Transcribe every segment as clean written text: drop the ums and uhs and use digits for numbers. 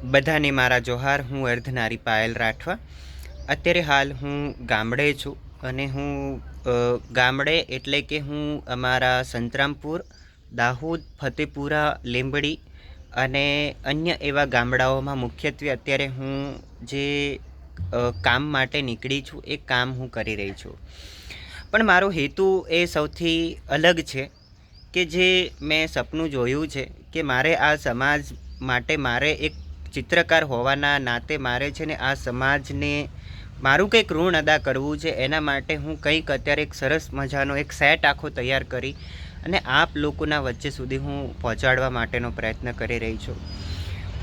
બધાને મારા જોહાર. હું અર્ધનારી પાયલ રાઠવા. અત્યારે હાલ હું ગામડે છું અને હું ગામડે એટલે કે હું અમારા સંતરામપુર, દાહોદ, ફતેપુરા, લીંબડી અને અન્ય એવા ગામડાઓમાં મુખ્યત્વે અત્યારે હું જે કામ માટે નીકળી છું એ કામ હું કરી રહી છું. પણ મારો હેતુ એ સૌથી અલગ છે કે જે મેં સપનું જોયું છે કે મારે આ સમાજ માટે મારે એક ચિત્રકાર હોવાના નાતે મારે છે ને આ સમાજને મારું કંઈક ઋણ અદા કરવું છે. એના માટે હું કંઈક અત્યારે એક સરસ મજાનો એક સેટ આખો તૈયાર કરી અને આપ લોકોના વચ્ચે સુધી હું પહોંચાડવા માટેનો પ્રયત્ન કરી રહી છું.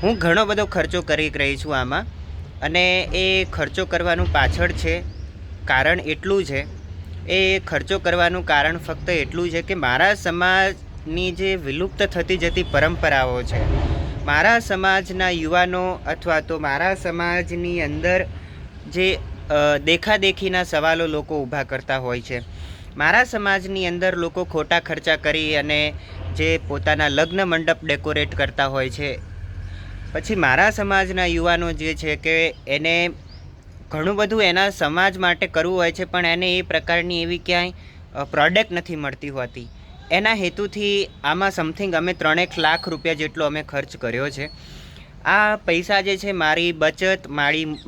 હું ઘણો બધો ખર્ચો કરી રહી છું આમાં, અને એ ખર્ચો કરવાનું પાછળ છે કારણ એટલું છે, એ ખર્ચો કરવાનું કારણ ફક્ત એટલું છે કે મારા સમાજની જે વિલુપ્ત થતી જતી પરંપરાઓ છે, મારા સમાજના યુવાનો અથવા તો મારા સમાજની અંદર જે દેખાદેખીના સવાલો લોકો ઊભા કરતા હોય છે, મારા સમાજની અંદર લોકો ખોટા ખર્ચા કરી અને જે પોતાના લગ્ન મંડપ ડેકોરેટ કરતા હોય છે, પછી મારા સમાજના યુવાનો જે છે કે એને ઘણું બધું એના સમાજ માટે કરવું હોય છે પણ એને એ પ્રકારની એવી ક્યાંય પ્રોડક્ટ નથી મળતી હોતી. એના હેતુથી આમાં સમથિંગ અમે 3 લાખ રૂપિયા જેટલો અમે ખર્ચ કર્યો છે. આ પૈસા જે છે મારી બચત,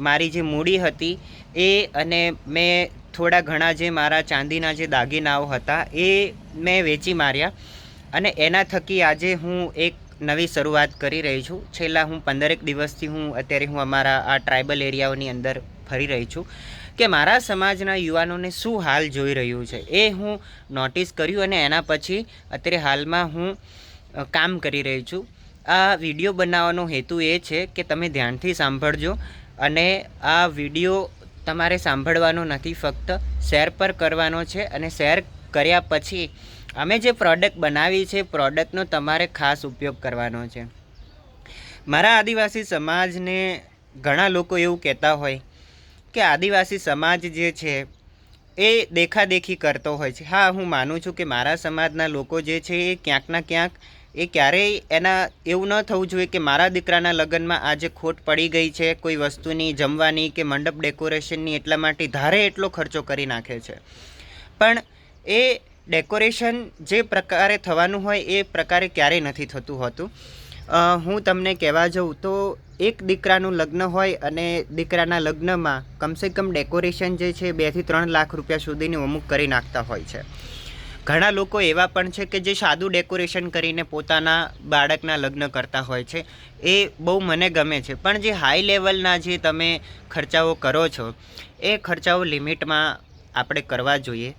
મારી જે મૂડી હતી એ, અને મેં થોડા ઘણા જે મારા ચાંદીના જે દાગીનાઓ હતા એ મેં વેચી માર્યા, અને એના થકી આજે હું એક નવી શરૂઆત કરી રહી છું. છેલ્લા હું 15 દિવસથી અત્યારે હું અમારા આ ટ્રાઇબલ એરિયાઓની અંદર ફરી રહી છું કે મારા સમાજના યુવાનોને શું હાલ જોઈ રહ્યું છે એ હું નોટિસ કર્યું, અને એના પછી અત્યારે હાલમાં હું કામ કરી રહી છું. આ વિડીયો બનાવવાનો હેતુ એ છે કે તમે ધ્યાનથી સાંભળજો, અને આ વિડીયો તમારે સાંભળવાનો નથી, ફક્ત શેર પર કરવાનો છે, અને શેર કર્યા પછી અમે જે પ્રોડક્ટ બનાવી છે પ્રોડક્ટનો તમારે ખાસ ઉપયોગ કરવાનો છે. મારા આદિવાસી સમાજને ઘણા લોકો એવું કહેતા હોય કે આદિવાસી સમાજ જે છે એ દેખાદેખી કરતો હોય છે. હા, હું માનું છું કે મારા સમાજના લોકો જે છે એ ક્યાંકના ક્યાંક એ ક્યારેય એના એવું ન થવું જોઈએ કે મારા દીકરાના લગ્નમાં આજે ખોટ પડી ગઈ છે કોઈ વસ્તુની, જમવાની કે મંડપ ડેકોરેશનની, એટલા માટે ધારે એટલો ખર્ચો કરી નાખે છે. પણ એ ડેકોરેશન જે પ્રકારે થવાનું હોય એ પ્રકારે ક્યારેય નથી થતું હોતું. હું તમને કહેવા જાઉં તો એક દીકરાનું લગ્ન હોય અને દીકરાના લગ્નમાં કમસે કમ ડેકોરેશન જે છે 2 થી 3 લાખ રૂપિયા સુધીની અમુક કરી નાખતા હોય છે. ઘણા લોકો એવા પણ છે કે જે સાદું ડેકોરેશન કરીને પોતાના બાળકના લગ્ન કરતા હોય છે. એ બહુ મને ગમે છે, પણ જે હાઈ લેવલના જે તમે ખર્ચાઓ કરો છો એ ખર્ચાઓ લિમિટમાં આપણે કરવા જોઈએ.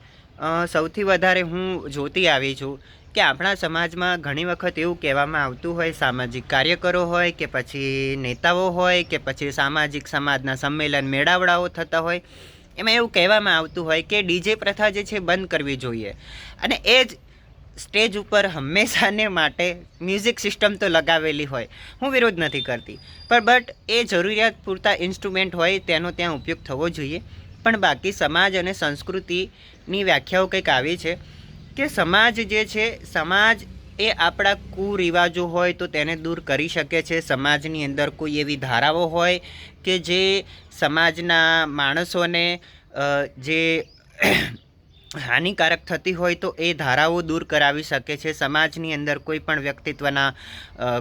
સૌથી વધારે હું જોતી આવી છું કે આપણા સમાજમાં ઘણી વખત એવું કહેવામાં આવતું હોય, સામાજિક કાર્યકરો હોય કે પછી નેતાઓ હોય કે પછી સામાજિક સમાજના સંમેલન મેળાવડાઓ થતા હોય, એમાં એવું કહેવામાં આવતું હોય કે ડીજે પ્રથા જે છે બંધ કરવી જોઈએ, અને એ જ સ્ટેજ ઉપર હંમેશાને માટે મ્યુઝિક સિસ્ટમ તો લગાવેલી હોય. હું વિરોધ નથી કરતી, પણ બટ એ જરૂરિયાત પૂરતા ઇન્સ્ટ્રુમેન્ટ હોય તેનો ત્યાં ઉપયોગ થવો જોઈએ. પણ બાકી સમાજ અને સંસ્કૃતિની વ્યાખ્યાઓ કંઈક આવી છે કે સમાજ જે છે, સમાજ એ આપણા કુરિવાજો હોય તો તેને દૂર કરી શકે છે. સમાજની અંદર કોઈ એવી ધારાઓ હોય કે જે સમાજના માણસોને જે હાનિકારક થતી હોય તો એ ધારાઓ દૂર કરાવી શકે છે. સમાજની અંદર કોઈ પણ વ્યક્તિત્વના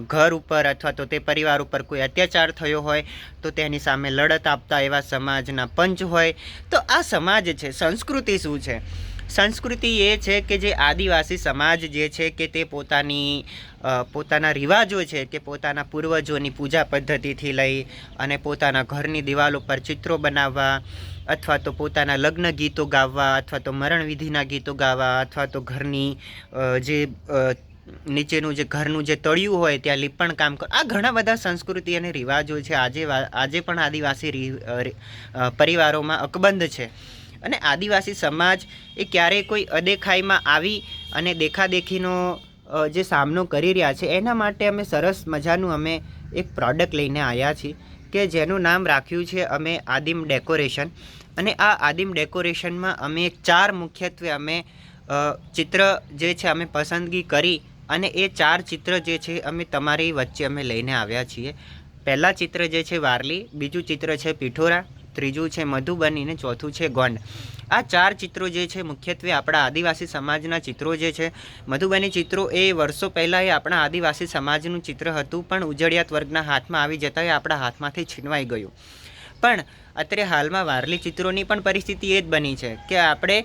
ઘર ઉપર અથવા તો તે પરિવાર ઉપર કોઈ અત્યાચાર થયો હોય તો તેની સામે લડત આપતા એવા સમાજના પંચ હોય. તો આ સમાજ છે. સંસ્કૃતિ શું છે? સંસ્કૃતિ એ છે કે જે આદિવાસી સમાજ જે છે કે તે પોતાના રિવાજો છે કે પોતાના પૂર્વજોની પૂજા પદ્ધતિથી લઈ અને પોતાના ઘરની દિવાલો પર ચિત્રો બનાવવા, અથવા તો પોતાના લગ્ન ગીતો ગાવા, અથવા તો મરણ વિધિના ગીતો ગાવા, અથવા તો ઘરની જે નીચેનું જે ઘરનું જે તળિયું હોય ત્યાં લીપણ કામ કર, આ ઘણા બધા સંસ્કૃતિ અને રિવાજો છે. આજે પણ આદિવાસી પરિવારોમાં અકબંધ છે, અને આદિવાસી સમાજ એ ક્યારેય કોઈ અદેખાઈમાં આવી અને દેખાદેખીનો જે સામનો કરી રહ્યા છે એના માટે અમે સરસ મજાનું અમે એક પ્રોડક્ટ લઈને આવ્યા છીએ કે જેનું નામ રાખ્યું છે અમે આદિમ ડેકોરેશન. અને આ આદિમ ડેકોરેશનમાં અમે 4 મુખ્યત્વે અમે ચિત્ર જે છે અમે પસંદગી કરી, અને એ 4 ચિત્ર જે છે અમે તમારી વચ્ચે અમે લઈને આવ્યા છીએ. પહેલાં ચિત્ર જે છે વારલી, બીજું ચિત્ર છે પિઠોરા, ત્રીજું છે મધુબની ને ચોથું છે ગોંડ. આ 4 ચિત્રો જે છે મુખ્યત્વે આપણા આદિવાસી સમાજના ચિત્રો જે છે. મધુબની ચિત્રો એ વર્ષો પહેલાં એ આપણા આદિવાસી સમાજનું ચિત્ર હતું, પણ ઉજળિયાત વર્ગના હાથમાં આવી જતાં એ આપણા હાથમાંથી છીનવાઈ ગયું. પણ અત્યારે હાલમાં વારલી ચિત્રોની પણ પરિસ્થિતિ એ જ બની છે કે આપણે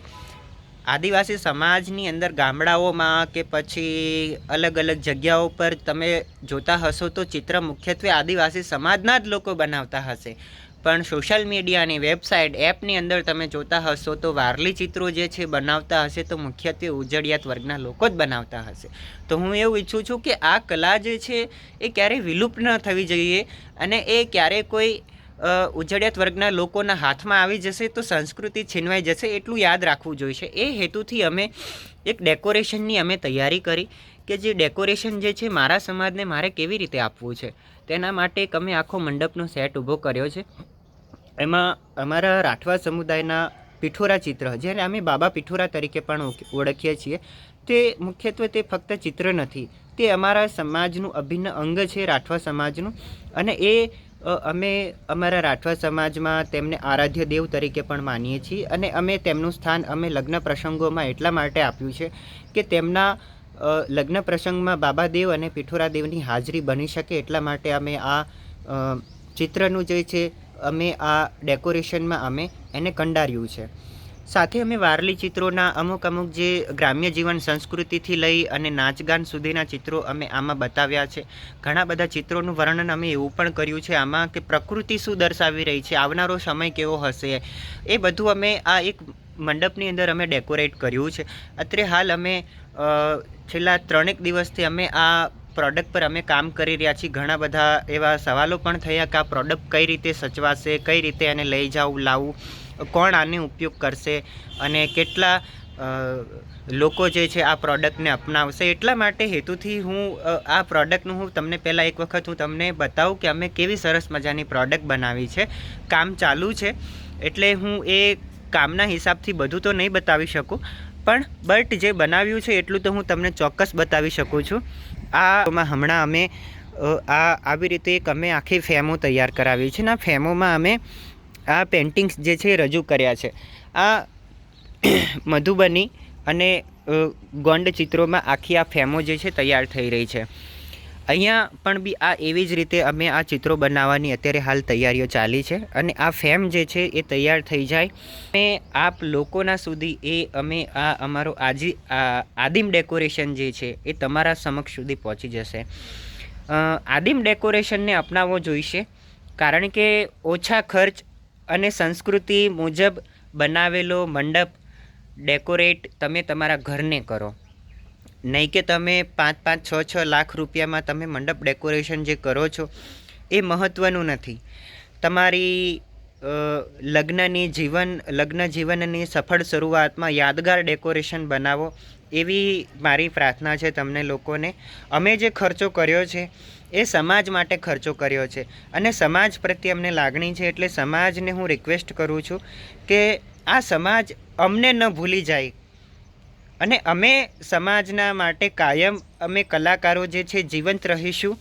આદિવાસી સમાજની અંદર ગામડાઓમાં કે પછી અલગ અલગ જગ્યાઓ પર તમે જોતા હશો તો ચિત્ર મુખ્યત્વે આદિવાસી સમાજના જ લોકો બનાવતા હશે, પણ સોશિયલ મીડિયાની વેબસાઇટ એપની અંદર તમે જોતા હશો તો વારલી ચિત્રો જે છે બનાવતા હશે તો મુખ્યત્વે ઉજળિયાત વર્ગના લોકો જ બનાવતા હશે. તો હું એવું ઈચ્છું છું કે આ કલા જે છે એ ક્યારેય વિલુપ્ત ન થવી જોઈએ, અને એ ક્યારેય કોઈ ઉજળિયાત વર્ગના લોકોના હાથમાં આવી જશે તો સંસ્કૃતિ છીનવાઈ જશે, એટલું યાદ રાખવું જોઈશે. એ હેતુથી અમે એક ડેકોરેશનની અમે તૈયારી કરી કે જે ડેકોરેશન જે છે મારા સમાજને મારે કેવી રીતે આપવું છે, તેના માટે એક અમે આખો મંડપનો સેટ ઊભો કર્યો છે. એમાં અમારા રાઠવા સમુદાયના પિઠોરા ચિત્ર, જેને અમે બાબા પિઠોરા તરીકે પણ ઓળખીએ છીએ, તે મુખ્યત્વે તે ફક્ત ચિત્ર નથી, તે અમારા સમાજનું અભિન્ન અંગ છે, રાઠવા સમાજનું. અને એ અમે અમારા રાઠવા સમાજમાં તેમને આરાધ્ય દેવ તરીકે પણ માનીએ છીએ, અને અમે તેમનું સ્થાન અમે લગ્ન પ્રસંગોમાં એટલા માટે આપ્યું છે કે તેમના લગ્ન પ્રસંગમાં બાબા દેવ અને પિઠોરા દેવની હાજરી બની શકે, એટલા માટે અમે આ ચિત્રનું જે છે અમે આ ડેકોરેશનમાં અમે એને કંડાર્યું છે. સાથે અમે વારલી ચિત્રોના અમુક જે ગ્રામ્ય જીવન સંસ્કૃતિથી લઈ અને નાચગાન સુધીના ચિત્રો અમે આમાં બતાવ્યા છે. ઘણા બધા ચિત્રોનું વર્ણન અમે એવું પણ કર્યું છે આમાં કે પ્રકૃતિ શું દર્શાવી રહી છે, આવનારો સમય કેવો હશે, એ બધું અમે આ એક મંડપની અંદર અમે ડેકોરેટ કર્યું છે. અત્યારે હાલ અમે છેલ્લા 3 દિવસથી અમે આ પ્રોડક્ટ પર અમે કામ કરી રહ્યા છીએ. ઘણા બધા એવા સવાલો પણ થયા કે આ પ્રોડક્ટ કઈ રીતે સચવાશે, કઈ રીતે એને લઈ લાવવું, કોણ આને ઉપયોગ કરશે અને કેટલા લોકો જે છે આ પ્રોડક્ટને અપનાવશે. એટલા માટે હેતુથી હું આ પ્રોડક્ટનું હું તમને પહેલાં એક વખત હું તમને બતાવું કે અમે કેવી સરસ મજાની પ્રોડક્ટ બનાવી છે. કામ ચાલુ છે એટલે હું એ કામના હિસાબથી બધું તો નહીં બતાવી શકું, પણ બટ જે બનાવ્યું છે એટલું તો હું તમને ચોક્કસ બતાવી શકું છું. આમાં હમણાં અમે આવી રીતે એક અમે આખી ફેમો તૈયાર કરાવી છે, ને આ ફેમોમાં અમે આ પેઇન્ટિંગ્સ જે છે રજૂ કર્યા છે. આ મધુબની અને ગોંડ ચિત્રોમાં આખી આ ફેમો જે છે તૈયાર થઈ રહી છે. અહીંયા પણ બી આ એવી જ રીતે અમે આ ચિત્રો બનાવવાની અત્યારે હાલ તૈયારીઓ ચાલી છે, અને આ ફેમ જે છે એ તૈયાર થઈ જાય અને આપ લોકોના સુધી એ અમે આ અમારો આદિમ ડેકોરેશન જે છે એ તમારા સમક્ષ સુધી પહોંચી જશે. આદિમ ડેકોરેશનને અપનાવવો જોઈશે, કારણ કે ઓછા ખર્ચ અને સંસ્કૃતિ મુજબ બનાવેલો મંડપ ડેકોરેટ તમે તમારા ઘરને કરો, નહીં કે તમે 5-6 લાખ રૂપિયામાં તમે મંડપ ડેકોરેશન જે કરો છો એ મહત્ત્વનું નથી. તમારી લગ્ન જીવનની સફળ શરૂઆતમાં યાદગાર ડેકોરેશન બનાવો, એવી મારી પ્રાર્થના છે તમને લોકોને. અમે જે ખર્ચો કર્યો છે એ સમાજ માટે ખર્ચો કર્યો છે, અને સમાજ પ્રત્યે અમને લાગણી છે, એટલે સમાજને હું રિક્વેસ્ટ કરું છું કે આ સમાજ અમને ન ભૂલી જાય, અને અમે સમાજના માટે કાયમ અમે કલાકારો જે છે જીવંત રહીશું.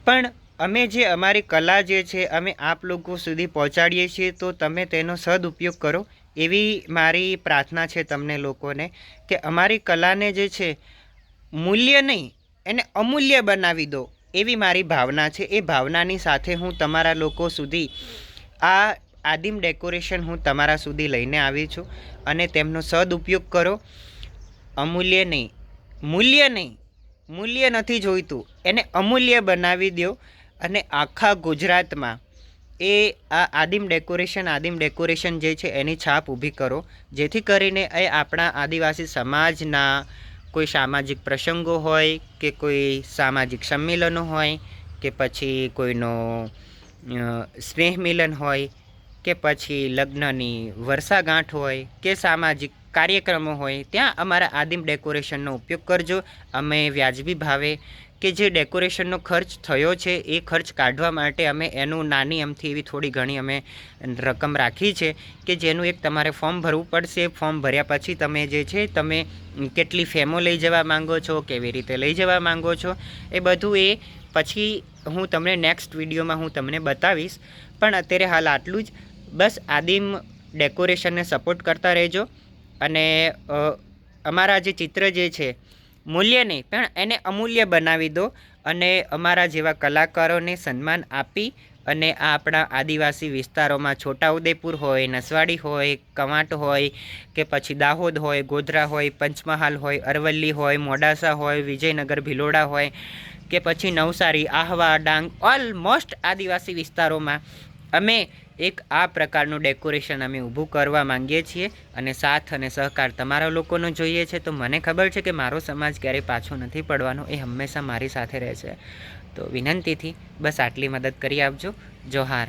પણ અમે જે અમારી કલા જે છે અમે આપ લોકો સુધી પહોંચાડીએ છીએ, તો તમે તેનો સદુપયોગ કરો, એવી મારી પ્રાર્થના છે તમને લોકોને, કે અમારી કલાને જે છે મૂલ્ય નહીં એને અમૂલ્ય બનાવી દો, એવી મારી ભાવના છે. એ ભાવનાની સાથે હું તમારા લોકો સુધી આ આદિમ ડેકોરેશન હું તમારા સુધી લઈને આવી છું, અને તેમનો સદુપયોગ કરો. અમૂલ્ય નહીં, મૂલ્ય નથી જોઈતું, એને અમૂલ્ય બનાવી દો, અને આખા ગુજરાતમાં એ આ આદિમ ડેકોરેશન જે છે એની છાપ ઊભી કરો, જેથી કરીને એ આપણા આદિવાસી સમાજના કોઈ સામાજિક પ્રસંગો હોય કે કોઈ સામાજિક સંમેલનો હોય કે પછી કોઈનો સ્નેહ મિલન હોય કે પછી લગ્નની વર્ષાગાંઠ હોય કે સામાજિક કાર્યક્રમો હોય, ત્યાં અમારા આદિમ ડેકોરેશનનો ઉપયોગ કરજો. અમે વ્યાજબી ભાવે કે જે ડેકોરેશનનો ખર્ચ થયો છે એ ખર્ચ કાઢવા માટે અમે એનું નાની અમથી એવી થોડી ઘણી અમે રકમ રાખી છે, કે જેનું એક તમારે ફોર્મ ભરવું પડશે. ફોર્મ ભર્યા પછી તમે જે છે તમે કેટલી ફેમો લઈ જવા માંગો છો, કેવી રીતે લઈ જવા માંગો છો, એ બધું એ પછી હું તમને નેક્સ્ટ વિડીયોમાં હું તમને બતાવીશ. પણ અત્યારે હાલ આટલું જ. બસ આદિમ ડેકોરેશનને સપોર્ટ કરતા રહેજો અને અમારા જે ચિત્ર જે છે મૂલ્ય નહીં પણ એને અમૂલ્ય બનાવી દો અને અમારા જેવા કલાકારોને સન્માન આપી અને આ આપણા આદિવાસી વિસ્તારોમાં છોટાઉદેપુર હોય, નસવાડી હોય, કવાંટ હોય કે પછી દાહોદ હોય, ગોધરા હોય, પંચમહાલ હોય, અરવલ્લી હોય, મોડાસા હોય, વિજયનગર ભિલોડા હોય કે પછી નવસારી, આહવા, ડાંગ, ઓલમોસ્ટ આદિવાસી વિસ્તારોમાં અમે એક આ પ્રકારનું ડેકોરેશન અમે ઊભું કરવા માંગીએ છીએ અને સાથ અને સહકાર તમારા લોકોનો જોઈએ છે. તો મને ખબર છે કે મારો સમાજ ક્યારેય પાછો નથી પડવાનો, એ હંમેશા મારી સાથે રહેશે. તો વિનંતીથી બસ આટલી મદદ કરી આપજો. જોહાર.